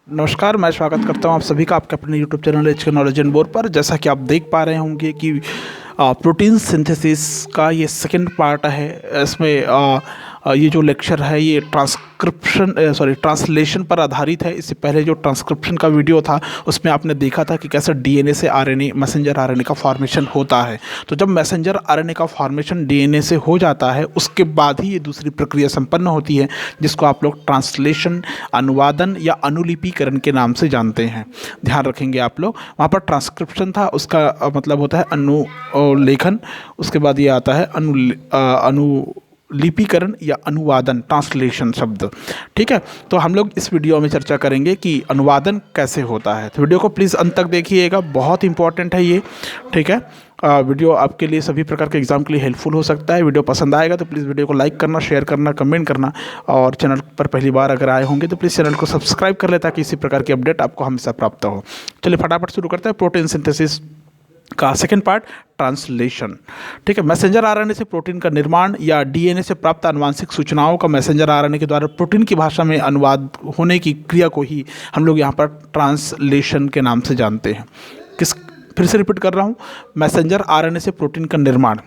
नमस्कार, मैं स्वागत करता हूं आप सभी का आपके अपने YouTube चैनल एच के नॉलेज एंड बोर पर। जैसा कि आप देख पा रहे होंगे कि प्रोटीन सिंथेसिस का ये सेकंड पार्ट है। इसमें ये जो लेक्चर है ये ट्रांसलेशन पर आधारित है। इससे पहले जो ट्रांसक्रिप्शन का वीडियो था उसमें आपने देखा था कि कैसे डीएनए से आरएनए मैसेंजर आरएनए का फॉर्मेशन होता है। तो जब मैसेंजर आरएनए का फॉर्मेशन डीएनए से हो जाता है उसके बाद ही ये दूसरी प्रक्रिया संपन्न होती है, जिसको आप लोग ट्रांसलेशन, अनुवादन या अनुलिपीकरण के नाम से जानते हैं। ध्यान रखेंगे आप लोग। वहाँ पर ट्रांसक्रिप्शन था, उसका मतलब होता है अनुलेखन। उसके बाद ये आता है अनुलिपीकरण या अनुवादन, ट्रांसलेशन शब्द। ठीक है, तो हम लोग इस वीडियो में चर्चा करेंगे कि अनुवादन कैसे होता है। तो वीडियो को प्लीज़ अंत तक देखिएगा, बहुत इंपॉर्टेंट है ये। ठीक है, वीडियो आपके लिए सभी प्रकार के एग्जाम के लिए हेल्पफुल हो सकता है। वीडियो पसंद आएगा तो प्लीज़ वीडियो को लाइक करना, शेयर करना, कमेंट करना, और चैनल पर पहली बार अगर आए होंगे तो प्लीज़ चैनल को सब्सक्राइब कर ले ताकि इसी प्रकार की अपडेट आपको हमेशा प्राप्त हो। चलिए फटाफट शुरू करते हैं प्रोटीन सिंथेसिस का सेकेंड पार्ट, ट्रांसलेशन। ठीक है, मैसेंजर आरएनए से प्रोटीन का निर्माण या डीएनए से प्राप्त आनुवांशिक सूचनाओं का मैसेंजर आरएनए के द्वारा प्रोटीन की भाषा में अनुवाद होने की क्रिया को ही हम लोग यहाँ पर ट्रांसलेशन के नाम से जानते हैं। फिर से रिपीट कर रहा हूँ, मैसेंजर आरएनए से प्रोटीन का निर्माण।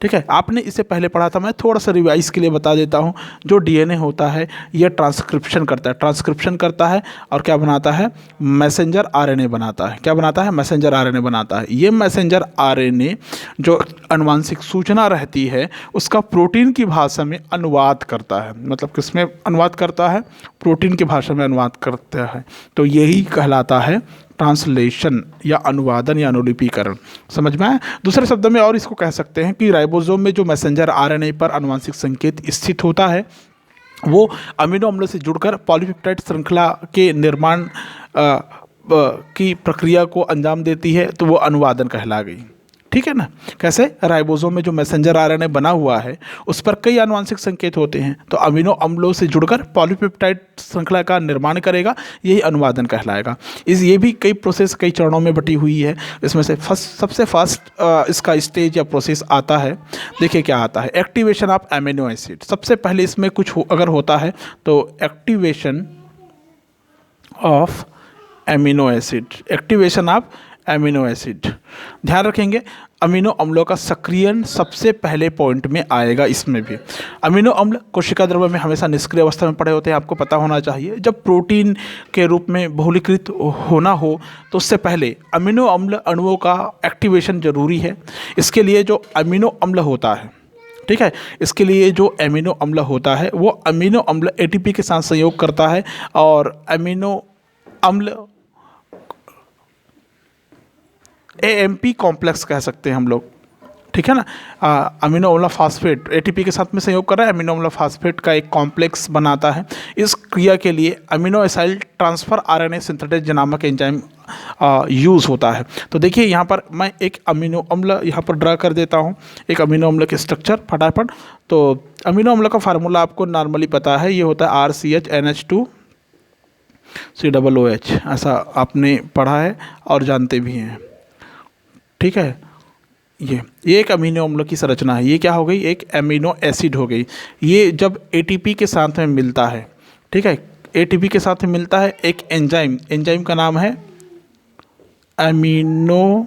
ठीक है, आपने इसे पहले पढ़ा था, मैं थोड़ा सा रिवाइज के लिए बता देता हूँ। जो डीएनए होता है यह ट्रांसक्रिप्शन करता है और क्या बनाता है, मैसेंजर आरएनए बनाता है। क्या बनाता है, मैसेंजर आरएनए बनाता है। ये मैसेंजर आरएनए जो अनुवांशिक सूचना रहती है उसका प्रोटीन की भाषा में अनुवाद करता है। मतलब किसमें अनुवाद करता है, प्रोटीन की भाषा में अनुवाद करता है। तो यही कहलाता है ट्रांसलेशन या अनुवादन या अनुलिपीकरण। समझ में आया? दूसरे शब्दों में और इसको कह सकते हैं कि राइबोसोम में जो मैसेंजर आरएनए पर अनुवांशिक संकेत स्थित होता है वो अमीनो अम्लों से जुड़कर पॉलीपेप्टाइड श्रृंखला के निर्माण की प्रक्रिया को अंजाम देती है, तो वो अनुवादन कहला गई। ठीक है ना। कैसे, राइबोसोम में जो मैसेंजर आरएनए बना हुआ है उस पर कई आनुवांशिक संकेत होते हैं, तो अमीनो अम्लों से जुड़कर पॉलीपेप्टाइड श्रृंखला का निर्माण करेगा, यही अनुवादन कहलाएगा। ये भी कई प्रोसेस, कई चरणों में बटी हुई है। इसमें से सबसे फर्स्ट इसका स्टेज या प्रोसेस आता है। देखिए क्या आता है, एक्टिवेशन ऑफ एमिनो एसिड। सबसे पहले इसमें कुछ अगर होता है तो activation of amino acid, activation of amino acid. ध्यान रखेंगे, अमीनो अम्लों का सक्रियण सबसे पहले पॉइंट में आएगा। इसमें भी अमीनो अम्ल कोशिका द्रव्य में हमेशा निष्क्रिय अवस्था में पड़े होते हैं, आपको पता होना चाहिए। जब प्रोटीन के रूप में बहुलीकृत होना हो तो उससे पहले अमीनो अम्ल अणुओं का एक्टिवेशन जरूरी है। इसके लिए जो अमीनो अम्ल होता है, ठीक है, इसके लिए जो अमीनो अम्ल होता है वो अमीनो अम्ल एटीपी के साथ संयोग करता है और अमीनो अम्ल एएमपी कॉम्प्लेक्स कह सकते हैं हम लोग। ठीक है ना, अमीनो अम्ल फास्फेट एटीपी के साथ में संयोग कर रहा है, अमीनो अम्ल फास्फेट का एक कॉम्प्लेक्स बनाता है। इस क्रिया के लिए amino acyl transfer RNA synthetase नामक एंजाइम यूज़ होता है। तो देखिए यहाँ पर मैं एक अमीनो अम्ल यहाँ पर ड्रा कर देता हूँ, एक अमीनो अम्ल के स्ट्रक्चर फटाफट। तो अमीनो अम्ल का फार्मूला आपको नॉर्मली पता है, ये होता है RCHNH2COOH। ऐसा आपने पढ़ा है और जानते भी हैं। ठीक है, ये एक अमीनो अम्ल की संरचना है। ये क्या हो गई, एक अमीनो एसिड हो गई। ये जब एटीपी के साथ में मिलता है, ठीक है, एटीपी के साथ में मिलता है एक एंजाइम का नाम है amino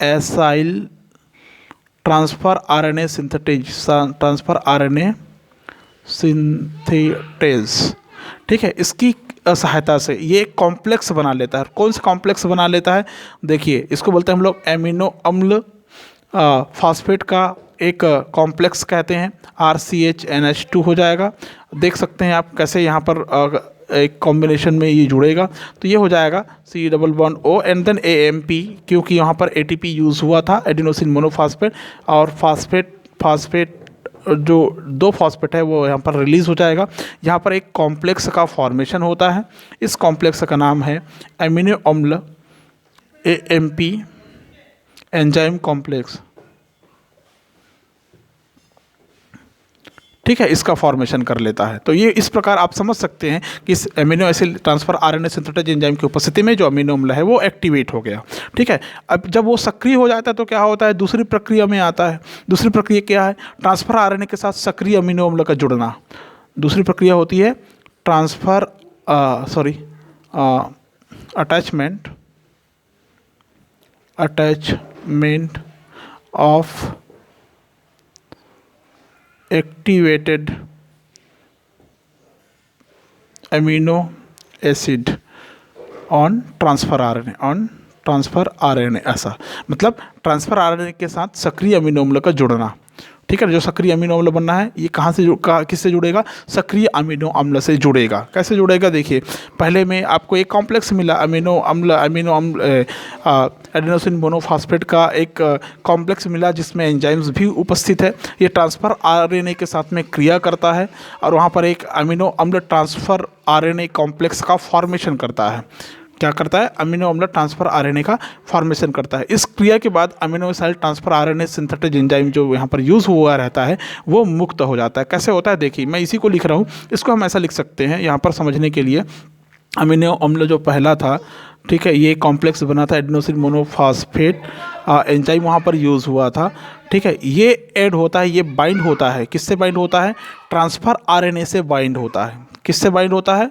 acyl transfer RNA synthetase. ठीक है, इसकी सहायता से ये एक कॉम्प्लेक्स बना लेता है। कौन सा कॉम्प्लेक्स बना लेता है, देखिए इसको बोलते हैं हम लोग एमिनो अम्ल फास्फेट का एक कॉम्प्लेक्स कहते हैं। RCHNH2 हो जाएगा। देख सकते हैं आप कैसे यहाँ पर एक कॉम्बिनेशन में ये जुड़ेगा, तो ये हो जाएगा C+O एंड देन AMP, क्योंकि यहाँ पर ATP यूज़ हुआ था, एडिनोसिन मोनोफॉस्फेट, और फास्फेट जो दो फॉस्फेट है वो यहाँ पर रिलीज़ हो जाएगा। यहाँ पर एक कॉम्प्लेक्स का फॉर्मेशन होता है। इस कॉम्प्लेक्स का नाम है अमीनो अम्ल AMP एंजाइम कॉम्प्लेक्स। ठीक है, इसका फॉर्मेशन कर लेता है। तो ये इस प्रकार आप समझ सकते हैं कि इस amino acid transfer RNA synthetase enzyme की उपस्थिति में जो अमीनो अम्ल है वो एक्टिवेट हो गया। ठीक है, अब जब वो सक्रिय हो जाता है तो क्या होता है, दूसरी प्रक्रिया में आता है। दूसरी प्रक्रिया क्या है, ट्रांसफर आरएनए के साथ सक्रिय अमीनो अम्ल का जुड़ना। दूसरी प्रक्रिया होती है transfer attachment of activated amino acid on transfer RNA ऐसा मतलब ट्रांसफर आरएनए के साथ सक्रिय अमीनो अम्ल का जुड़ना। ठीक है, जो सक्रिय अमीनो अम्ल बनना है ये कहाँ से किससे जुड़ेगा? सक्रिय अमीनो अम्ल से जुड़ेगा। कैसे जुड़ेगा? देखिए, पहले में आपको एक कॉम्प्लेक्स मिला अमीनो अम्ल एडेनोसिन मोनोफॉस्फेट का एक कॉम्प्लेक्स मिला जिसमें एंजाइम्स भी उपस्थित है। ये ट्रांसफर आरएनए के साथ में क्रिया करता है और वहाँ पर एक अमीनो अम्ल ट्रांसफर आरएनए कॉम्प्लेक्स का फॉर्मेशन करता है। क्या करता है? अमीनो अम्ल ट्रांसफर आरएनए का फॉर्मेशन करता है। इस क्रिया के बाद amino acid transfer RNA synthetic enzyme जो यहाँ पर यूज़ हुआ रहता है वो मुक्त हो जाता है। कैसे होता है? देखिए, मैं इसी को लिख रहा हूँ, इसको हम ऐसा लिख सकते हैं यहाँ पर समझने के लिए। अमीनो अम्ल जो पहला था, ठीक है, ये कॉम्प्लेक्स बना था एडेनोसिन मोनोफॉस्फेट एंजाइम वहाँ पर यूज़ हुआ था। ठीक है, ये ऐड होता है, ये बाइंड होता है। किससे बाइंड होता है? ट्रांसफर आरएनए से बाइंड होता है। किससे बाइंड होता है?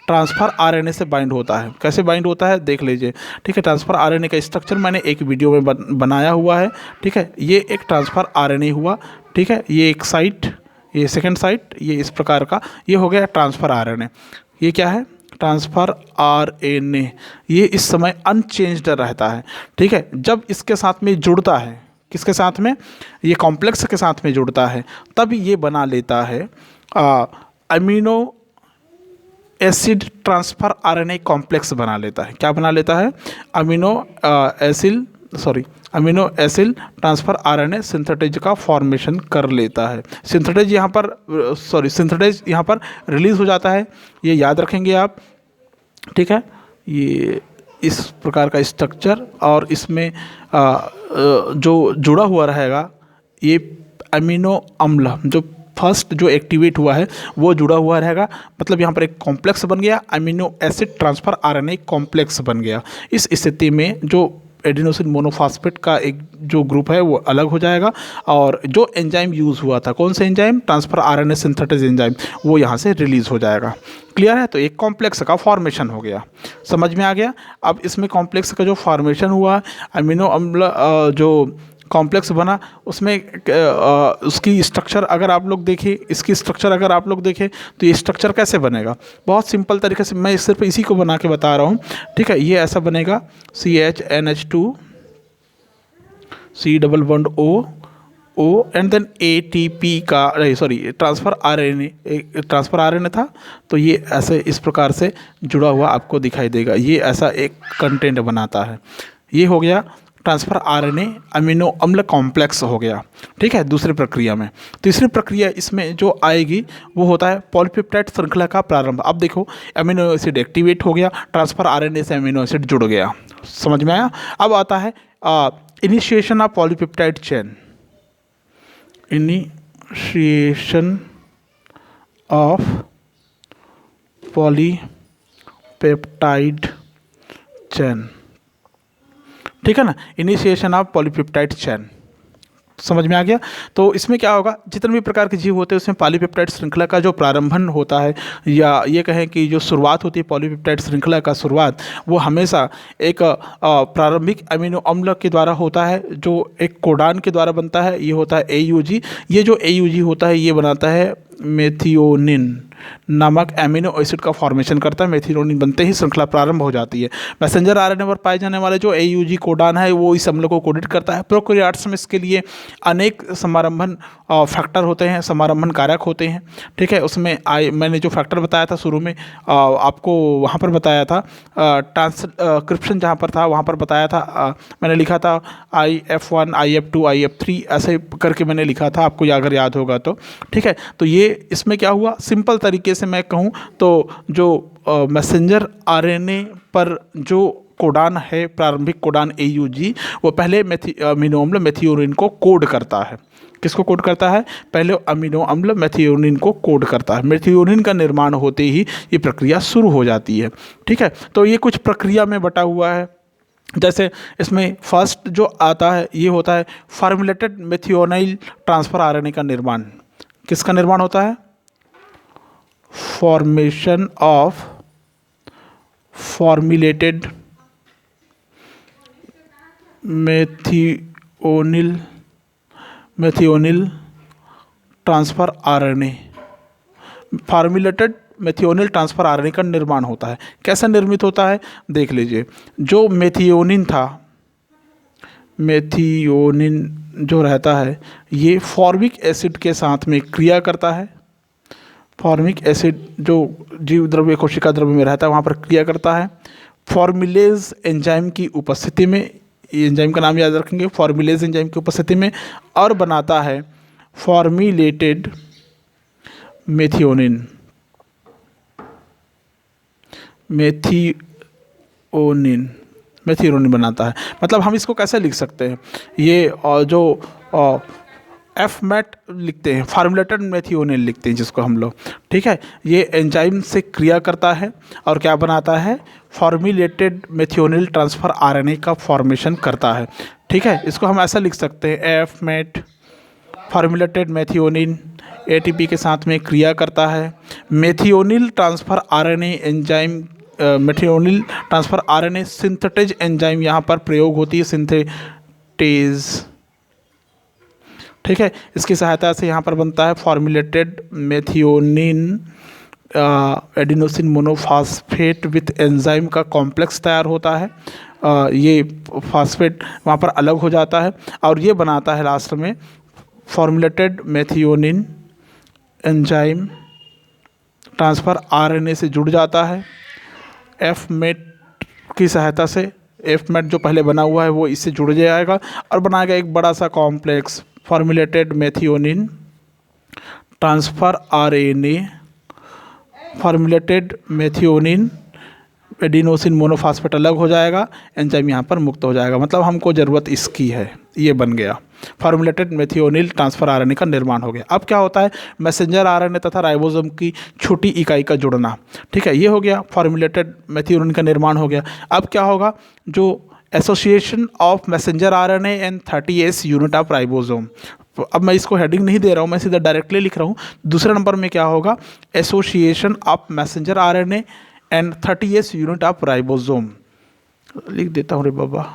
ट्रांसफर आरएनए से बाइंड होता है। कैसे बाइंड होता है देख लीजिए। ठीक है, ट्रांसफर आरएनए का स्ट्रक्चर मैंने एक वीडियो में बनाया हुआ है। ठीक है, ये एक ट्रांसफर आरएनए हुआ। ठीक है, ये एक साइट, ये सेकंड साइट, ये इस प्रकार का, ये हो गया ट्रांसफर आरएनए। ये क्या है? Transfer RNA. ये इस समय अनचेंज्ड रहता है। ठीक है, जब इसके साथ में जुड़ता है, किसके साथ में? ये कॉम्प्लेक्स के साथ में जुड़ता है, तब ये बना लेता है amino acid transfer RNA complex बना लेता है। क्या बना लेता है? Amino acid transfer RNA synthetase का फॉर्मेशन कर लेता है। सिंथेटेज यहाँ पर रिलीज हो जाता है, ये याद रखेंगे आप। ठीक है, ये इस प्रकार का स्ट्रक्चर और इसमें जो जुड़ा हुआ रहेगा ये अमीनो अम्ल जो फर्स्ट जो एक्टिवेट हुआ है वो जुड़ा हुआ रहेगा। मतलब यहाँ पर एक कॉम्प्लेक्स बन गया, amino acid transfer RNA complex बन गया। इस स्थिति में जो एडेनोसिन मोनोफॉस्फेट का एक जो ग्रुप है वो अलग हो जाएगा और जो एंजाइम यूज़ हुआ था, कौन सा enzyme? Transfer RNA synthetase enzyme, वो यहाँ से रिलीज़ हो जाएगा। क्लियर है? तो एक कॉम्प्लेक्स का फॉर्मेशन हो गया, समझ में आ गया। अब इसमें कॉम्प्लेक्स का जो फॉर्मेशन हुआ, अमीनो अम्ल जो कॉम्प्लेक्स बना, उसमें उसकी स्ट्रक्चर अगर आप लोग देखें, इसकी स्ट्रक्चर अगर आप लोग देखें तो ये स्ट्रक्चर कैसे बनेगा? बहुत सिंपल तरीके से मैं सिर्फ इसी को बना के बता रहा हूँ। ठीक है, ये ऐसा बनेगा CHNH2 C double bond O and then ATP का ट्रांसफर आरएनए था, तो ये ऐसे इस प्रकार से जुड़ा हुआ आपको दिखाई देगा। ये ऐसा एक कंटेंट बनाता है। ये हो गया ट्रांसफर आरएनए अमीनो अम्ल कॉम्प्लेक्स हो गया। ठीक है, दूसरी प्रक्रिया में। तीसरी प्रक्रिया इसमें जो आएगी वो होता है पॉलीपेप्टाइड श्रृंखला का प्रारंभ। अब देखो, अमीनो एसिड एक्टिवेट हो गया, ट्रांसफर आरएनए से अमीनो एसिड जुड़ गया। समझ में आया? अब आता है initiation of polypeptide chain. Initiation of polypeptide chain. ठीक है ना, इनिशिएशन ऑफ पॉलीपेप्टाइड चेन। समझ में आ गया? तो इसमें क्या होगा, जितने भी प्रकार के जीव होते हैं उसमें पॉलीपेप्टाइड श्रृंखला का जो प्रारंभन होता है, या ये कहें कि जो शुरुआत होती है पॉलीपेप्टाइड श्रृंखला का शुरुआत, वो हमेशा एक प्रारंभिक अमीनो अम्ल के द्वारा होता है जो एक कोडान के द्वारा बनता है। ये होता है AUG। ये जो AUG होता है ये बनाता है मेथियोनिन नामक एमिनो एसिड का फॉर्मेशन करता है। मेथियोनिन बनते ही श्रृंखला प्रारंभ हो जाती है। मैसेंजर आरएनए पर पाए जाने वाले जो AUG कोडान है वो इस अम्ल को कोडित करता है। प्रोकैरियोट्स में इसके लिए अनेक समारंभन फैक्टर होते हैं, समारंभन कारक होते हैं। ठीक है, उसमें मैंने जो फैक्टर बताया था शुरू में आपको वहाँ पर बताया था, ट्रांसक्रिप्शन जहाँ पर था वहाँ पर बताया था, मैंने लिखा था IF1 IF2 IF3 ऐसे करके मैंने लिखा था, आपको अगर याद होगा तो। ठीक है, तो ये इसमें क्या हुआ, सिंपल तरीके से मैं कहूँ तो जो मैसेंजर आरएनए पर जो कोडान है, प्रारंभिक कोडान AUG, वो पहले अमीनो अम्ल मेथियोनिन को कोड करता है। किसको कोड करता है? पहले अमीनो अम्ल मेथियोनिन को कोड करता है। मेथियोनिन का निर्माण होते ही ये प्रक्रिया शुरू हो जाती है। ठीक है, तो ये कुछ प्रक्रिया में बटा हुआ है। जैसे इसमें फर्स्ट जो आता है ये होता है फॉर्मुलेटेड मेथियोनाइल ट्रांसफर आरएनए का निर्माण। किसका निर्माण होता है? Formation of formulated methionyl transfer RNA, formulated methionyl transfer RNA का निर्माण होता है। कैसे निर्मित होता है देख लीजिए। जो मेथियोनिन था, मेथियोनिन जो रहता है ये फॉर्मिक एसिड के साथ में क्रिया करता है। फॉर्मिक एसिड जो जीव द्रव्य कोशिका द्रव्य में रहता है वहाँ पर क्रिया करता है फॉर्मुलेज एंजाइम की उपस्थिति में। एंजाइम का नाम याद रखेंगे, फॉर्मुलेज एंजाइम की उपस्थिति में, और बनाता है फॉर्मुलेटेड मेथियोनिन। मेथियोनिन बनाता है। मतलब हम इसको कैसे लिख सकते हैं, ये जो एफ-मेट लिखते हैं, फार्मुलेटेड मेथियोनिन लिखते हैं जिसको हम लोग, ठीक है। ये एंजाइम से क्रिया करता है और क्या बनाता है, फॉर्मुलेटेड मेथियोनिल ट्रांसफ़र आरएनए का फॉर्मेशन करता है, ठीक है। इसको हम ऐसा लिख सकते हैं, एफ-मेट फॉर्मुलेटेड मेथियोनिन एटीपी के साथ में क्रिया करता है। Methionyl transfer RNA enzyme, methionyl transfer RNA synthetase enzyme यहाँ पर प्रयोग होती है, सिंथेटेज, ठीक है। इसकी सहायता से यहाँ पर बनता है formulated methionine adenosine monophosphate with enzyme का कॉम्प्लेक्स तैयार होता है। ये फॉस्फेट वहाँ पर अलग हो जाता है और ये बनाता है लास्ट में formulated methionine enzyme transfer RNA से जुड़ जाता है। एफ-मेट की सहायता से, एफ-मेट जो पहले बना हुआ है वो इससे जुड़ जाएगा और बनाएगा एक बड़ा सा complex formulated methionine transfer RNA, formulated methionine adenosine monophosphate अलग हो जाएगा, एंजाइम यहाँ पर मुक्त हो जाएगा। मतलब हमको ज़रूरत इसकी है, ये बन गया फॉर्मुलेटेड मेथियोनिल ट्रांसफ़र आरएनए का निर्माण हो गया। अब क्या होता है, मैसेंजर आरएनए तथा राइबोसोम की छोटी इकाई का जुड़ना, ठीक है। ये हो गया फॉर्मुलेटेड मेथियोनिन का निर्माण हो गया। अब क्या होगा, जो association of messenger RNA and 30S unit of ribosome. अब मैं इसको हेडिंग नहीं दे रहा हूँ, मैं सीधा डायरेक्टली लिख रहा हूँ। दूसरे नंबर में क्या होगा, association of messenger RNA and 30S unit of ribosome. लिख देता हूँ रे बाबा,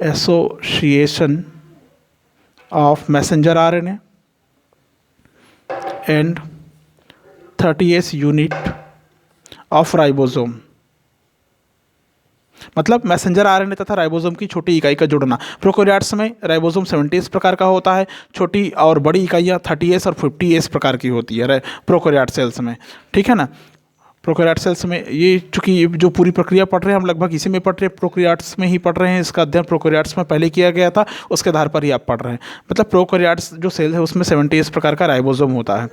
association of messenger RNA and 30S unit of ribosome. मतलब मैसेंजर आरएनए तथा राइबोसोम की छोटी इकाई का जुड़ना। प्रोकैरियोट्स में राइबोसोम 70S प्रकार का होता है, छोटी और बड़ी इकाइयाँ 30S और 50S प्रकार की होती है प्रोकैरियोट सेल्स में, ठीक है ना। प्रोकैरियोट सेल्स में ये चूँकि जो पूरी प्रक्रिया पढ़ रहे हैं हम लगभग इसी में पढ़ रहे हैं, प्रोकैरियोट्स में ही पढ़ रहे हैं। इसका अध्ययन प्रोकैरियोट्स में पहले किया गया था, उसके आधार पर ही आप पढ़ रहे हैं। मतलब प्रोकैरियोट्स जो सेल है उसमें 70S प्रकार का राइबोसोम होता है,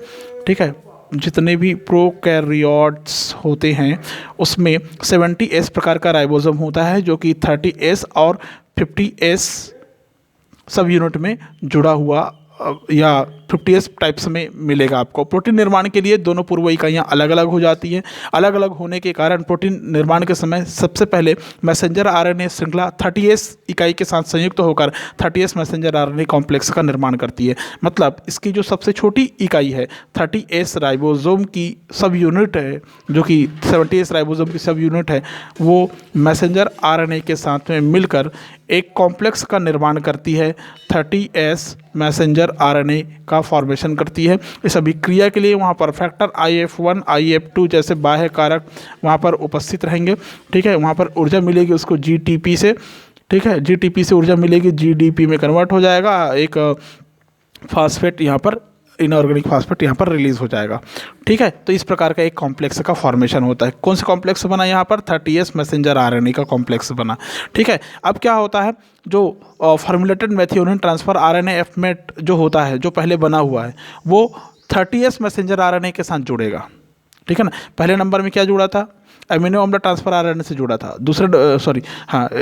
ठीक है। जितने भी प्रोकैरियोट्स होते हैं उसमें 70S प्रकार का राइबोसोम होता है, जो कि 30S और 50S सब यूनिट में जुड़ा हुआ या 50S टाइप्स में मिलेगा आपको। प्रोटीन निर्माण के लिए दोनों पूर्व इकाइयाँ अलग अलग हो जाती हैं। अलग अलग होने के कारण प्रोटीन निर्माण के समय सबसे पहले मैसेंजर आरएनए श्रृंखला 30S इकाई के साथ संयुक्त होकर 30S मैसेंजर आरएनए कॉम्प्लेक्स का निर्माण करती है। मतलब इसकी जो सबसे छोटी इकाई है 30S राइबोसोम की सब यूनिट है, जो कि 70S राइबोसोम की सब यूनिट है, वो मैसेंजर आरएनए के साथ में मिलकर एक कॉम्प्लेक्स का निर्माण करती है, 30S मैसेंजर आरएनए का फॉर्मेशन करती है। इस अभिक्रिया के लिए वहाँ पर फैक्टर IF1 IF2 जैसे बाह्य कारक वहाँ पर उपस्थित रहेंगे, ठीक है। वहाँ पर ऊर्जा मिलेगी उसको GTP से, ठीक है। GTP से ऊर्जा मिलेगी, GDP में कन्वर्ट हो जाएगा, एक फास्फेट यहाँ पर, इनऑर्गेनिक फास्फेट यहाँ पर रिलीज हो जाएगा, ठीक है। तो इस प्रकार का एक कॉम्प्लेक्स का फॉर्मेशन होता है। कौन सा कॉम्प्लेक्स बना यहाँ पर, 30S मैसेंजर आरएनए का कॉम्प्लेक्स बना, ठीक है। अब क्या होता है, जो formulated methionine transfer RNA F-met जो होता है, जो पहले बना हुआ है, वो 30S मैसेंजर आरएनए के साथ जुड़ेगा, ठीक है ना। पहले नंबर में क्या जुड़ा था, अमीनो अम्ल ट्रांसफ़र आरएनए से जुड़ा था।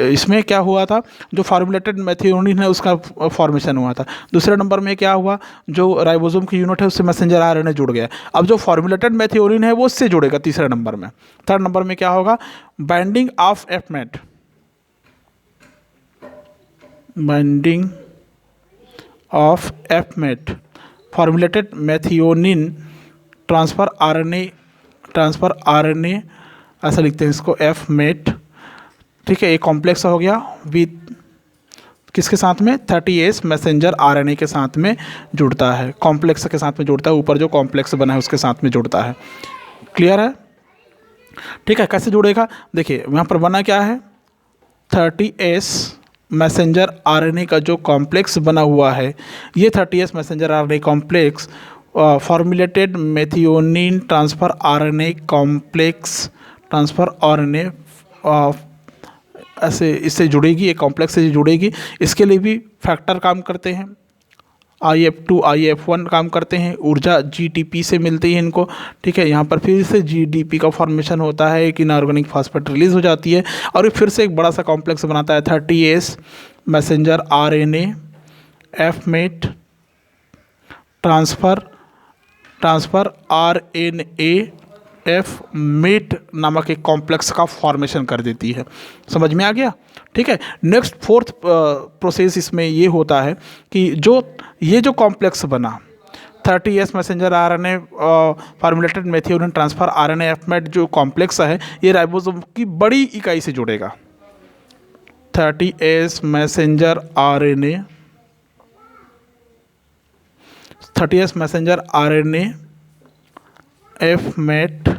इसमें क्या हुआ था, जो फॉर्मुलेटेड मेथियोनिन है उसका फॉर्मेशन हुआ था। दूसरे नंबर में क्या हुआ, जो राइबोसोम की यूनिट है उससे मैसेंजर आरएनए जुड़ गया। अब जो फॉर्मुलेटेड मेथियोनिन है वो उससे जुड़ेगा तीसरे नंबर में। थर्ड नंबर में क्या होगा, binding of F-met, binding of F-met formulated methionine transfer RNA ऐसा लिखते हैं इसको एफ मेट। ठीक है, एक कॉम्प्लेक्स हो गया विथ किसके साथ में 30S मैसेंजर RNA के साथ में जुड़ता है, कॉम्प्लेक्स के साथ में जुड़ता है, ऊपर जो कॉम्प्लेक्स बना है उसके साथ में जुड़ता है। क्लियर है? ठीक है, कैसे जुड़ेगा देखिए यहाँ पर बना क्या है 30S मैसेंजर RNA का जो कॉम्प्लेक्स बना हुआ है, ये 30S messenger RNA complex formulated methionine transfer RNA complex transfer RNA ऐसे इससे जुड़ेगी, एक कॉम्प्लेक्स से जुड़ेगी। इसके लिए भी फैक्टर काम करते हैं, IF2 IF1 काम करते हैं, ऊर्जा GDP से मिलती है इनको। ठीक है, यहाँ पर फिर से GDP का फॉर्मेशन होता है, एक इनऑर्गेनिक फॉस्फेट रिलीज हो जाती है और ये फिर से एक बड़ा सा कॉम्प्लेक्स बनाता है 30S messenger RNA F met transfer RNA F met नामक एक कॉम्प्लेक्स का फॉर्मेशन कर देती है। समझ में आ गया? ठीक है, नेक्स्ट फोर्थ प्रोसेस इसमें ये होता है कि ये जो कॉम्प्लेक्स बना 30S messenger RNA formulated methionine transfer RNA F met जो कॉम्प्लेक्स है, ये राइबोसोम की बड़ी इकाई से जुड़ेगा। 30S messenger RNA F met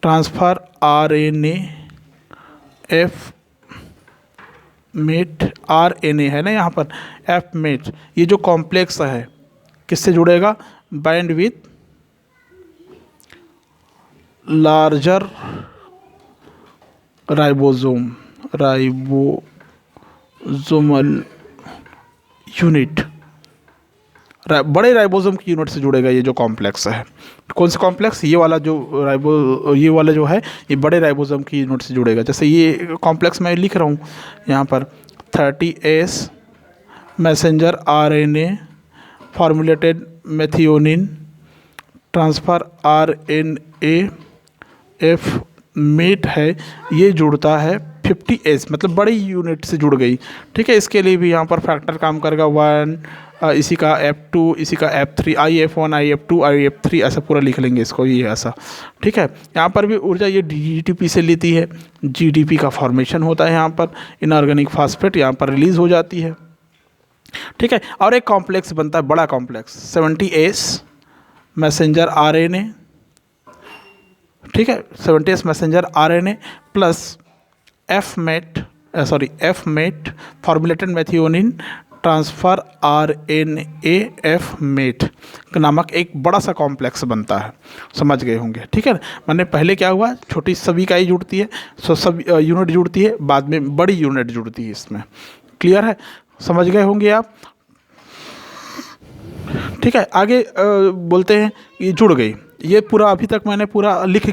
transfer RNA F met RNA है ना यहाँ पर F मेट, ये जो कॉम्प्लेक्स है किससे जुड़ेगा bind with larger ribosomal unit, बड़े राइबोसोम की यूनिट से जुड़ेगा ये जो कॉम्प्लेक्स है। कौन सा कॉम्प्लेक्स? ये वाला जो है ये बड़े राइबोसोम की यूनिट से जुड़ेगा। जैसे ये कॉम्प्लेक्स मैं लिख रहा हूँ यहाँ पर 30S messenger RNA formulated methionine transfer RNA F met है, ये जुड़ता है 50S मतलब बड़ी यूनिट से जुड़ गई। ठीक है, इसके लिए भी यहाँ पर फैक्टर काम करेगा 1, इसी का F2, इसी का F3, IF1 IF2 IF3 ऐसा पूरा लिख लेंगे इसको, ये ऐसा। ठीक है, यहाँ पर भी ऊर्जा ये GDP से लेती है, GDP का फॉर्मेशन होता है यहाँ पर, इनऑर्गेनिक फॉस्फेट यहाँ पर रिलीज हो जाती है। ठीक है, और एक कॉम्प्लेक्स बनता है बड़ा कॉम्प्लेक्स 70S मैसेंजर RNA। ठीक है, 70S messenger RNA plus F met formulated methionine transfer RNA F met नामक एक बड़ा सा कॉम्प्लेक्स बनता है। समझ गए होंगे? ठीक है, मैंने पहले क्या हुआ छोटी सभी इकाई जुड़ती है, सब यूनिट जुड़ती है, बाद में बड़ी यूनिट जुड़ती है इसमें। क्लियर है? समझ गए होंगे आप? ठीक है, आगे बोलते हैं ये जुड़ गई। ये पूरा अभी तक मैंने पूरा लिख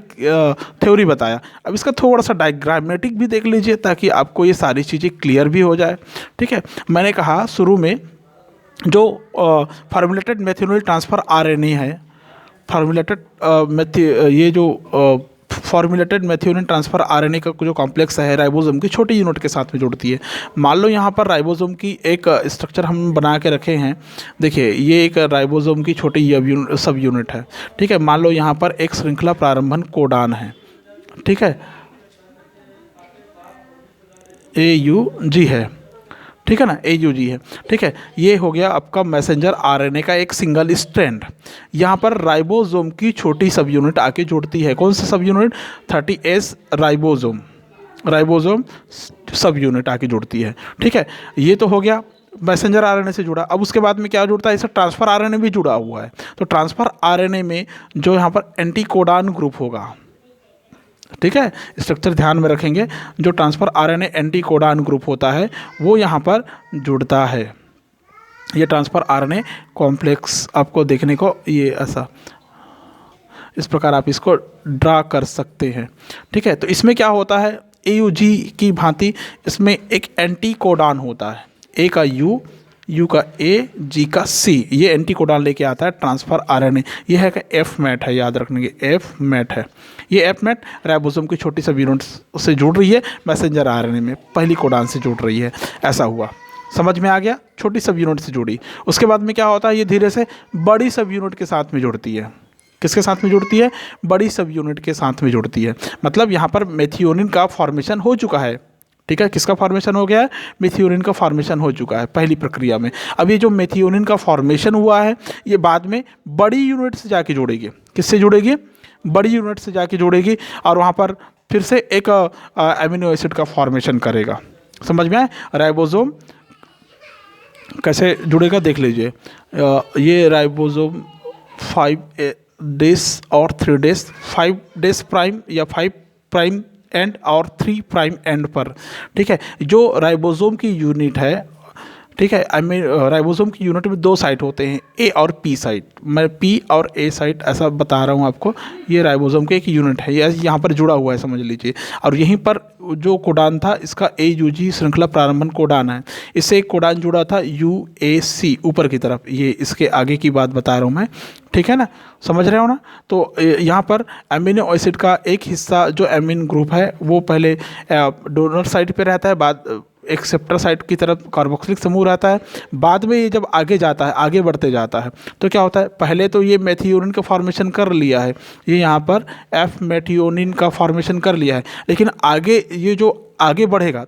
थ्योरी बताया। अब इसका थोड़ा सा डायग्रामेटिक भी देख लीजिए ताकि आपको ये सारी चीज़ें क्लियर भी हो जाए। ठीक है, मैंने कहा शुरू में जो फॉर्मुलेटेड मेथियोनिन ट्रांसफ़र RNA है, ये जो फॉर्मुलेटेड मेथियोनिन ट्रांसफ़र RNA का जो कॉम्प्लेक्स है राइबोसोम की छोटी यूनिट के साथ में जुड़ती है। मान लो यहाँ पर राइबोसोम की एक स्ट्रक्चर हम बना के रखे हैं। देखिए ये एक राइबोसोम की छोटी सब यूनिट है। ठीक है, मान लो यहाँ पर एक श्रृंखला प्रारंभन कोडान है। ठीक है, AUG है। ठीक है ना, AUG है। ठीक है, ये हो गया आपका मैसेंजर RNA का एक सिंगल स्ट्रैंड। यहाँ पर राइबोसोम की छोटी सब यूनिट आके जुड़ती है। कौन सा सब यूनिट? 30S राइबोसोम सब यूनिट आके जुड़ती है। ठीक है, ये तो हो गया मैसेंजर RNA से जुड़ा। अब उसके बाद में क्या जुड़ता है? इससे ट्रांसफ़र RNA भी जुड़ा हुआ है। तो ट्रांसफ़र RNA में जो यहाँ पर एंटीकोडान ग्रुप होगा, ठीक है, स्ट्रक्चर ध्यान में रखेंगे, जो ट्रांसफ़र RNA एंटीकोडान ग्रुप होता है वो यहाँ पर जुड़ता है। ये ट्रांसफ़र RNA कॉम्प्लेक्स आपको देखने को ये ऐसा इस प्रकार आप इसको ड्रा कर सकते हैं। ठीक है, तो इसमें क्या होता है AUG की भांति इसमें एक एंटीकोडान होता है। A का U का A, G का C, ये एंटीकोडान लेके आता है ट्रांसफ़र RNA। ये है कि F मेट है, याद रखने के F मेट है। ये F मेट राइबोसोम की छोटी सब यूनिट से जुड़ रही है, मैसेंजर RNA में पहली कोडान से जुड़ रही है। ऐसा हुआ, समझ में आ गया? छोटी सब यूनिट से जुड़ी। उसके बाद में क्या होता है? ये धीरे से बड़ी सब यूनिट के साथ में जुड़ती है। किसके साथ में जुड़ती है? बड़ी सब यूनिट के साथ में जुड़ती है। मतलब यहाँ पर मेथियोनिन का फॉर्मेशन हो चुका है। ठीक है, किसका फॉर्मेशन हो गया है? मेथियोनिन का फॉर्मेशन हो चुका है पहली प्रक्रिया में। अब ये जो मेथियोनिन का फॉर्मेशन हुआ है ये बाद में बड़ी यूनिट से जाके जुड़ेगी। किससे जुड़ेगी? बड़ी यूनिट से जाके जुड़ेगी और वहाँ पर फिर से एक एमिनो एसिड का फॉर्मेशन करेगा। समझ में आए? राइबोसोम कैसे जुड़ेगा देख लीजिए। ये राइबोसोम 5 डेज और 3 डेज, 5 डेज प्राइम या 5 प्राइम एंड और 3 प्राइम एंड पर। ठीक है, जो राइबोसोम की यूनिट है, ठीक है, आई मीन राइबोसोम की यूनिट में 2 साइट होते हैं, ए और पी साइट। मैं पी और ए साइट ऐसा बता रहा हूँ आपको। ये राइबोसोम की एक यूनिट है, ये यहाँ पर जुड़ा हुआ है समझ लीजिए। और यहीं पर जो कोडान था इसका AUG श्रृंखला प्रारंभन कोडान है। इससे एक कोडान जुड़ा था UAC ऊपर की तरफ। ये इसके आगे की बात बता रहा हूँ मैं। ठीक है ना, समझ रहे हो ना? तो यहाँ पर अमीनो एसिड का एक हिस्सा जो एमिन ग्रुप है वो पहले डोनर साइड पे रहता है, बाद एक्सेप्टर साइट की तरफ कार्बोक्सिलिक समूह रहता है। बाद में ये जब आगे जाता है, आगे बढ़ते जाता है तो क्या होता है? पहले तो ये मेथियोनिन का फॉर्मेशन कर लिया है, ये यहाँ पर एफ मेथियोनिन का फॉर्मेशन कर लिया है। लेकिन आगे ये जो आगे बढ़ेगा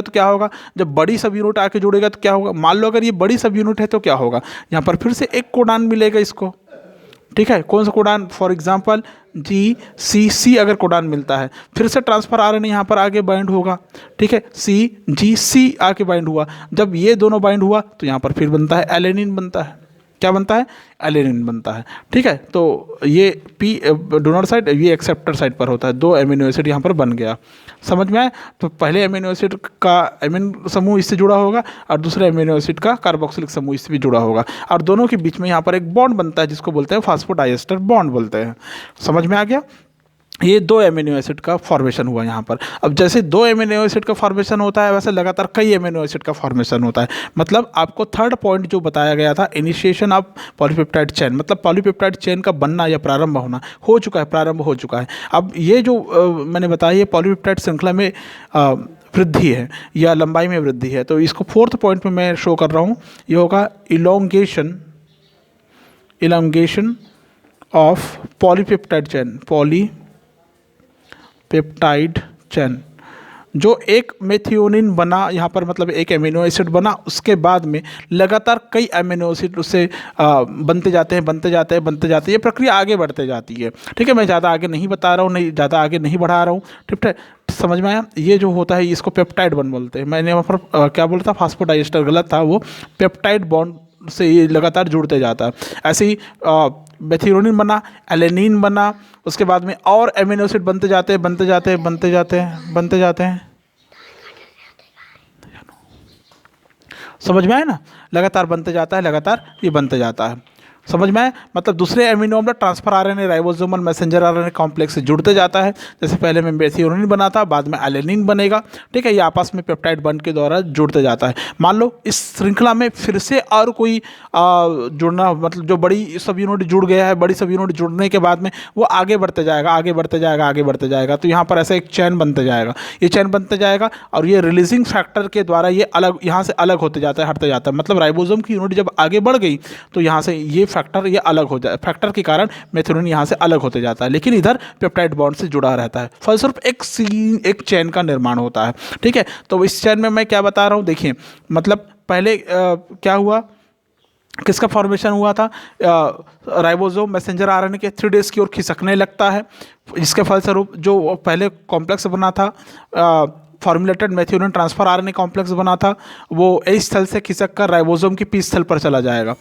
तो क्या होगा? जब बड़ी सब यूनिट आके जुड़ेगा तो क्या होगा? मान लो अगर ये बड़ी सब यूनिट है तो क्या होगा? यहाँ पर फिर से एक कोडान मिलेगा इसको। ठीक है, कौन सा कोडान? फॉर एग्जांपल GCC अगर कोडान मिलता है, फिर से ट्रांसफर RNA यहाँ पर आगे बाइंड होगा। ठीक है, CGC आके बाइंड हुआ। जब ये दोनों बाइंड हुआ तो यहाँ पर फिर बनता है एलेनिन बनता है। क्या बनता है? एलेनिन बनता है। ठीक है, तो ये पी डोनर साइड, ये एक्सेप्टर साइड पर होता है। 2 एमिनो एसिड यहाँ पर बन गया। समझ में आया? तो पहले एमिनो एसिड का एमिन समूह इससे जुड़ा होगा और दूसरे एमिनो एसिड का कार्बोक्सिलिक समूह इससे भी जुड़ा होगा और दोनों के बीच में यहाँ पर एक बॉन्ड बनता है जिसको बोलते हैं फास्फोडाइएस्टर बॉन्ड बोलते हैं। समझ में आ गया? ये 2 एमिनो एसिड का फॉर्मेशन हुआ यहाँ पर। अब जैसे 2 एमिनो एसिड का फॉर्मेशन होता है वैसे लगातार कई एमिनो एसिड का फॉर्मेशन होता है। मतलब आपको थर्ड पॉइंट जो बताया गया था, इनिशिएशन ऑफ पॉलीपेप्टाइड चेन, मतलब पॉलीपेप्टाइड चेन का बनना या प्रारंभ होना हो चुका है, प्रारंभ हो चुका है। अब ये जो मैंने बताया ये पॉलीपेप्टाइड श्रृंखला में वृद्धि है या लंबाई में वृद्धि है। तो इसको 4th पॉइंट में मैं शो कर रहा हूँ। ये होगा elongation of polypeptide chain, peptide chain. जो एक मेथियोनिन बना यहाँ पर, मतलब एक एमिनो एसिड बना, उसके बाद में लगातार कई एमिनो एसिड उससे बनते जाते हैं। ये प्रक्रिया आगे बढ़ते जाती है। ठीक है, मैं ज़्यादा आगे नहीं बता रहा हूँ, नहीं ज़्यादा आगे नहीं बढ़ा रहा हूँ। ठीक है, समझ में आया? ये जो होता है इसको पेप्टाइड बॉन्ड बोलते हैं। मैंने वहाँ पर क्या बोला था? फास्फोडाइएस्टर गलत था, वो पेप्टाइड बॉन्ड से ये लगातार जुड़ते जाता है। ऐसे ही मेथियोनिन बना, एलेनिन बना, उसके बाद में और एमिनो एसिड बनते जाते हैं। समझ में आया ना? लगातार बनते जाता है, लगातार ये बनते जाता है। समझ में आया? मतलब दूसरे एमिनो अम्ल transfer RNA ribosomal messenger RNA complex से जुड़ते जाता है। जैसे पहले में मेथियोनिन बना था, बाद में एलेनिन बनेगा। ठीक है, ये आपस में पेप्टाइड बॉन्ड के द्वारा जुड़ते जाता है। मान लो इस श्रृंखला में फिर से और कोई जुड़ना, मतलब जो बड़ी सब यूनिट जुड़ गया है, बड़ी सब यूनिट जुड़ने के बाद में वो आगे बढ़ते जाएगा। तो यहाँ पर ऐसा एक चैन बनते जाएगा, और ये रिलीजिंग फैक्टर के द्वारा ये अलग, यहाँ से अलग होते जाता है, हटते जाता है। मतलब राइबोसोम की यूनिट जब आगे बढ़ गई तो यहाँ से ये फैक्टर ये अलग हो जाए, फैक्टर के कारण मेथियोनिन यहाँ से अलग होते जाता है, लेकिन इधर पेप्टाइड बॉन्ड से जुड़ा रहता है। फलस्वरूप एक चेन का निर्माण होता है। ठीक है, तो इस चेन में मैं क्या बता रहा हूँ देखिए, मतलब पहले क्या हुआ, किसका फॉर्मेशन हुआ था? राइबोसोम मैसेंजर RNA के 3 डेज की ओर खिसकने लगता है। इसके फलस्वरूप जो पहले कॉम्प्लेक्स बना था, formulated methionine transfer RNA complex बना था, वो A स्थल से खिसक कर राइबोसोम की P स्थल पर चला जाएगा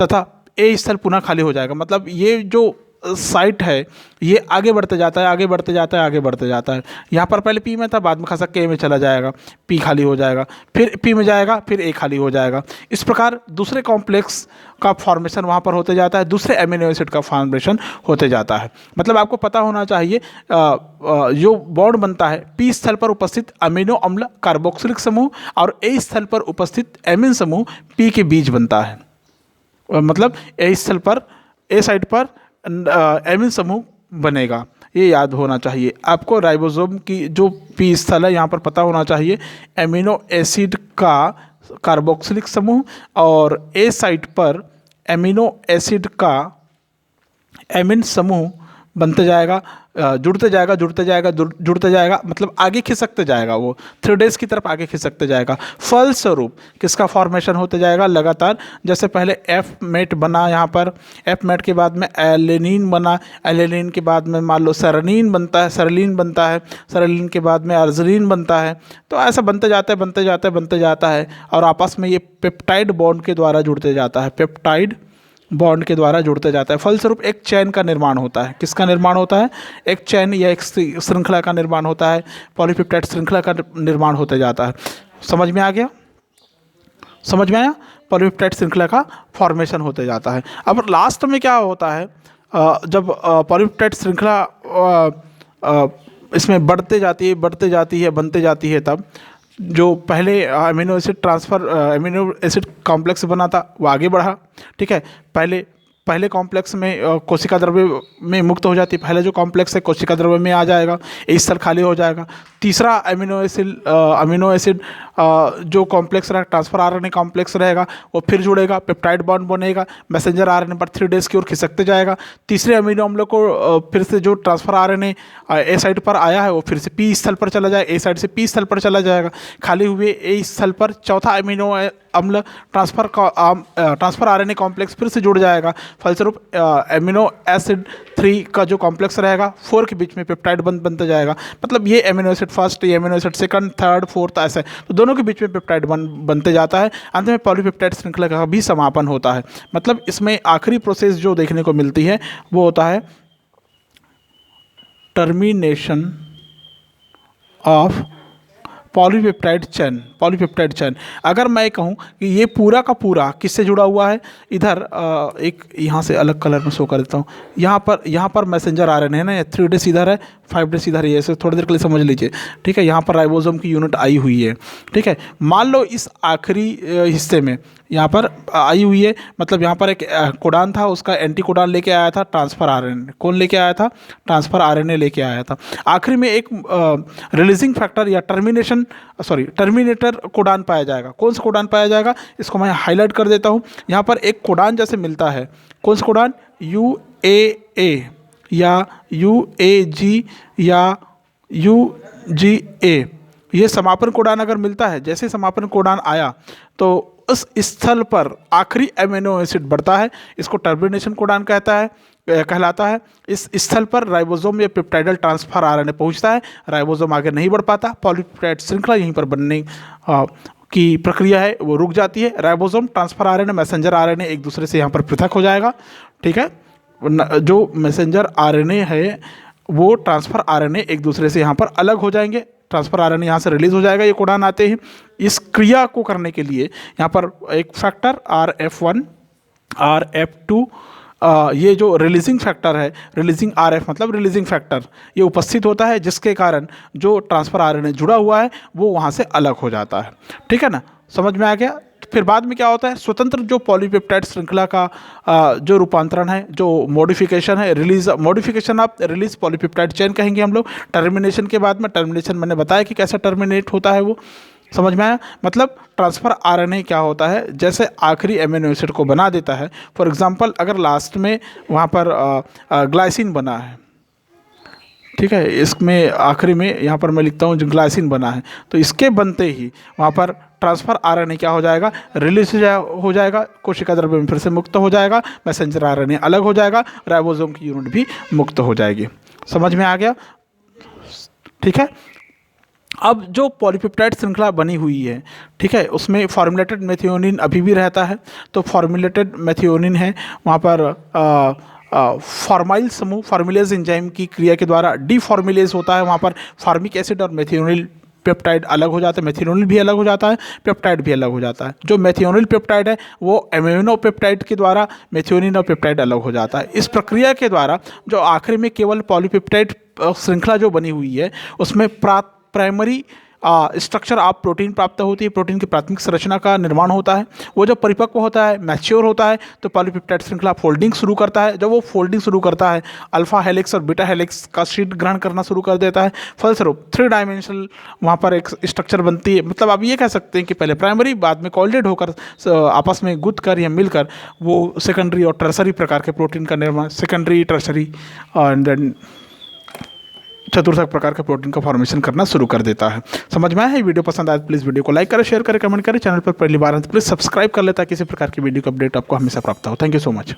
तथा A स्थल पुनः खाली हो जाएगा। मतलब ये जो साइट है ये आगे बढ़ते जाता है। यहाँ पर पहले P में था, बाद में खसक के A में चला जाएगा, P खाली हो जाएगा, फिर P में जाएगा, फिर A खाली हो जाएगा। इस प्रकार दूसरे कॉम्प्लेक्स का फॉर्मेशन वहाँ पर होते जाता है, दूसरे एमिनो एसिड का फॉर्मेशन होते जाता है। मतलब आपको पता होना चाहिए जो बॉन्ड बनता है P स्थल पर उपस्थित अमीनो अम्ल कार्बोक्सिलिक समूह और A स्थल पर उपस्थित एमिन समूह P के बीच बनता है। मतलब A स्थल पर, A साइड पर एमिन समूह बनेगा, ये याद होना चाहिए आपको। राइबोसोम की जो P स्थल है यहाँ पर पता होना चाहिए, एमिनो एसिड का कार्बोक्सिलिक समूह और A साइट पर एमिनो एसिड का एमिन समूह बनते जाएगा, जुड़ते जाएगा जुड़ते जाएगा जुड़ते जाएगा, मतलब आगे खिसकते जाएगा, वो 3 डेज की तरफ आगे खिसकते जाएगा। फलस्वरूप किसका फॉर्मेशन होते जाएगा लगातार, जैसे पहले एफ मेट बना, यहाँ पर एफ मेट के बाद में एलेनिन बना, एलेनिन के बाद में मान लो सेरनीन बनता है, सेरलीन बनता है, सेरलीन के बाद में अर्जलीन बनता है। तो ऐसा बनते जाता है बनते जाता है बनते जाता है, और आपस में ये पेप्टाइड बॉन्ड के द्वारा जुड़ते जाता है, पेप्टाइड बॉन्ड के द्वारा जुड़ते जाता है। फलस्वरूप एक चैन का निर्माण होता है। किसका निर्माण होता है? एक चैन या एक श्रृंखला का निर्माण होता है, पॉलीपेप्टाइड श्रृंखला का निर्माण होते जाता है। समझ में आ गया? समझ में आया? पॉलीपेप्टाइड श्रृंखला का फॉर्मेशन होते जाता है। अब लास्ट में क्या होता है, जब पॉलीपेप्टाइड श्रृंखला इसमें बढ़ते जाती है बनते जाती है, तब जो पहले अमीनो एसिड कॉम्प्लेक्स बना था वो आगे बढ़ा। ठीक है, पहले कॉम्प्लेक्स में कोशिका द्रव्य में मुक्त हो जाती है, पहले जो कॉम्प्लेक्स है कोशिका द्रव्य में आ जाएगा, एक स्थल खाली हो जाएगा। तीसरा अमीनो एसिड जो कॉम्प्लेक्स रहेगा, ट्रांसफर आरएनए कॉम्प्लेक्स रहेगा, वो फिर जुड़ेगा, पेप्टाइड बॉन्ड बनेगा, मैसेंजर आरएनए पर 3 डेज की ओर खिसकते जाएगा। तीसरे अमीनो अम्ल को फिर से जो ट्रांसफर आरएनए ए साइड पर आया है वो फिर से पी स्थल पर चला जाएगा, ए साइड से पी स्थल पर चला जाएगा, खाली हुए ए स्थल पर चौथा अमीनो अम्ल ट्रांसफर आरएनए कॉम्प्लेक्स फिर से जुड़ जाएगा। फलस्वरूप एमिनो एसिड 3 का जो कॉम्प्लेक्स रहेगा 4 के बीच में पेप्टाइड बनता जाएगा। मतलब ये एमिनो एसिड फर्स्ट, ये amino acid second, third, fourth, ऐसे तो दोनों के बीच में पेप्टाइड बनते जाता है। अंत में पॉलीपेप्टाइड श्रृंखला का भी समापन होता है। मतलब इसमें आखिरी प्रोसेस जो देखने को मिलती है वो होता है टर्मिनेशन ऑफ पॉलीपेप्टाइड चैन। अगर मैं कहूँ कि ये पूरा का पूरा किससे जुड़ा हुआ है, इधर एक यहाँ से अलग कलर में शो कर देता हूँ, यहाँ पर मैसेंजर आरएनए है ना, 3 डेज इधर है, 5 डेज इधर है, ऐसे थोड़ी देर के लिए समझ लीजिए। ठीक है, यहाँ पर राइबोसोम की यूनिट आई हुई है। ठीक है, मान लो इस आखिरी हिस्से में यहाँ पर आई हुई है, मतलब यहाँ पर एक कोडान था, उसका एंटी कोडान लेके आया था ट्रांसफर आरएनए। कौन लेके आया था? ट्रांसफर आरएनए लेके आया था। आखिरी में एक रिलीजिंग फैक्टर या टर्मिनेटर कोडान पाया जाएगा। कौन सा कोडान पाया जाएगा, इसको मैं हाईलाइट कर देता हूँ। यहाँ पर एक कोडान जैसे मिलता है, कौन सा कोडान? UAA या UAG या UGA, ये समापन कोडान अगर मिलता है, जैसे समापन कोडान आया तो उस स्थल पर आखिरी एमिनो एसिड बढ़ता है, इसको टर्मिनेशन कोडान कहलाता है। इस स्थल पर राइबोसोम या पेप्टाइडल ट्रांसफर आरएनए पहुंचता है, राइबोसोम आगे नहीं बढ़ पाता, पॉलीपेप्टाइड श्रृंखला यहीं पर बनने की प्रक्रिया है वो रुक जाती है। Ribosome, transfer RNA, messenger RNA एक दूसरे से यहाँ पर पृथक हो जाएगा। ठीक है, जो मैसेंजर आरएनए है वो ट्रांसफर आरएनए एक दूसरे से यहाँ पर अलग हो जाएंगे, ट्रांसफर आरएनए यहाँ से रिलीज हो जाएगा, ये कोडान आते हैं। इस क्रिया को करने के लिए यहाँ पर एक फैक्टर RF1, RF2, ये जो रिलीजिंग फैक्टर है, रिलीजिंग RF मतलब रिलीजिंग फैक्टर, ये उपस्थित होता है, जिसके कारण जो ट्रांसफर आरएनए जुड़ा हुआ है वो वहाँ से अलग हो जाता है। ठीक है ना, समझ में आ गया? फिर बाद में क्या होता है, स्वतंत्र जो पॉलीपेप्टाइड श्रृंखला का जो रूपांतरण है, जो मॉडिफिकेशन है, modification of release polypeptide chain कहेंगे हम लोग। टर्मिनेशन के बाद में, टर्मिनेशन मैंने बताया कि कैसे टर्मिनेट होता है वो, समझ में आया? मतलब ट्रांसफर आरएनए क्या होता है, जैसे आखिरी एमिनो एसिड को बना देता है। फॉर एग्जांपल अगर लास्ट में वहाँ पर ग्लाइसिन बना है, ठीक है, इसमें आखिरी में यहाँ पर मैं लिखता हूँ जो ग्लाइसिन बना है, तो इसके बनते ही वहाँ पर ट्रांसफर आरएनए क्या हो जाएगा, रिलीज हो जाएगा, कोशिका द्रव्य में फिर से मुक्त हो जाएगा, मैसेंजर आरएनए अलग हो जाएगा, राइबोसोम की यूनिट भी मुक्त हो जाएगी। समझ में आ गया? ठीक है, अब जो पॉलीपेप्टाइड श्रृंखला बनी हुई है, ठीक है, उसमें फॉर्मुलेटेड मेथियोनिन अभी भी रहता है। तो फॉर्मुलेटेड मेथियोनिन है, वहाँ पर फॉर्माइल समूह फॉर्मुलेज एंजाइम की क्रिया के द्वारा डीफॉर्मुलेज होता है, वहाँ पर फॉर्मिक एसिड और मेथियोनिल पेप्टाइड अलग हो जाता है, मेथियोनिल भी अलग हो जाता है, पेप्टाइड भी अलग हो जाता है। जो मेथियोनिल पेप्टाइड है वो एमिनो पेप्टाइड के द्वारा मेथियोनिन और पेप्टाइड अलग हो जाता है। इस प्रक्रिया के द्वारा जो आखिरी में केवल पॉलीपेप्टाइड श्रृंखला जो बनी हुई है उसमें प्राइमरी स्ट्रक्चर ऑफ प्रोटीन प्राप्त होती है, प्रोटीन की प्राथमिक संरचना का निर्माण होता है। वो जब परिपक्व होता है, मैच्योर होता है, तो पॉलीपेप्टाइड श्रृंखला फोल्डिंग शुरू करता है। जब वो फोल्डिंग शुरू करता है, अल्फा हेलिक्स और बीटा हेलिक्स का शीट ग्रहण करना शुरू कर देता है। फलस्वरूप 3 डायमेंशनल वहाँ पर एक स्ट्रक्चर बनती है। मतलब आप ये कह सकते हैं कि पहले प्राइमरी, बाद में कोल्डेड होकर आपस में गुथ कर या मिलकर वो सेकेंडरी और टर्सरी प्रकार के प्रोटीन का निर्माण, सेकेंडरी, टर्सरी एंड देन चतुर्थक प्रकार के प्रोटीन का फॉर्मेशन करना शुरू कर देता है। समझ में आया? वीडियो पसंद आए तो प्लीज़ वीडियो को लाइक करें, शेयर करें, कमेंट करें। चैनल पर पहली बार है तो प्लीज़ सब्सक्राइब कर लें ताकि किसी प्रकार की वीडियो का अपडेट आपको हमेशा प्राप्त हो। Thank you so much.